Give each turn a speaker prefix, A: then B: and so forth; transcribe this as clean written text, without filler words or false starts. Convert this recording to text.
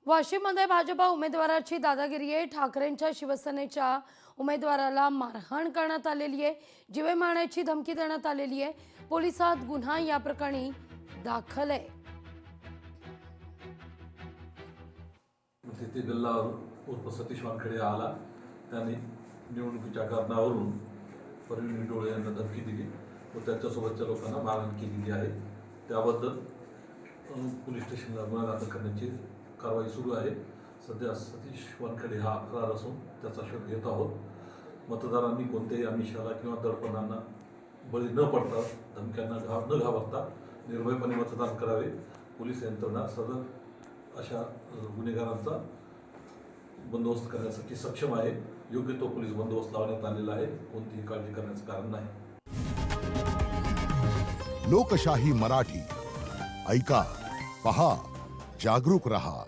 A: वाशिममध्ये भाजपा उमेदवाराची दादागिरी आहे। ठाकरेंच्या शिवसेनेच्या उमेदवाराला मारहाण करण्यात आलेली आहे। जीवे मारण्याची धमकी देण्यात आलेली आहे। पोलिसात गुन्हा या प्रकरणी दाखल आहे।
B: तिथे गल्ला उर्फ सतीश वानखेडे आला। त्यांनी निवडणुकीच्या कारणावरून परवीन डोळे यांना धमकी दिली व त्याच्यासोबतच्या लोकांना मारहाण केलेली आहे। त्याबद्दल पोलीस स्टेशनला गुन्हा दाखल करण्याची कारवाई सुरू आहे। सध्या सतीश वानखेडे हा फरार असून त्याचा शोध घेत आहोत। मतदारांनी कोणत्याही आमिषाला किंवा दडपणांना बळी न पडता, धमक्यांना न घाबरता निर्भयपणे मतदान करावे। पोलीस यंत्रणा सदर अशा गुन्हेगारांचा बंदोबस्त करण्यासाठी सक्षम आहे। योग्य तो पोलीस बंदोबस्त लावण्यात आलेला आहे। कोणतीही काळजी करण्याचं कारण नाही।
C: लोकशाही मराठी ऐका, पहा, जागरूक रहा।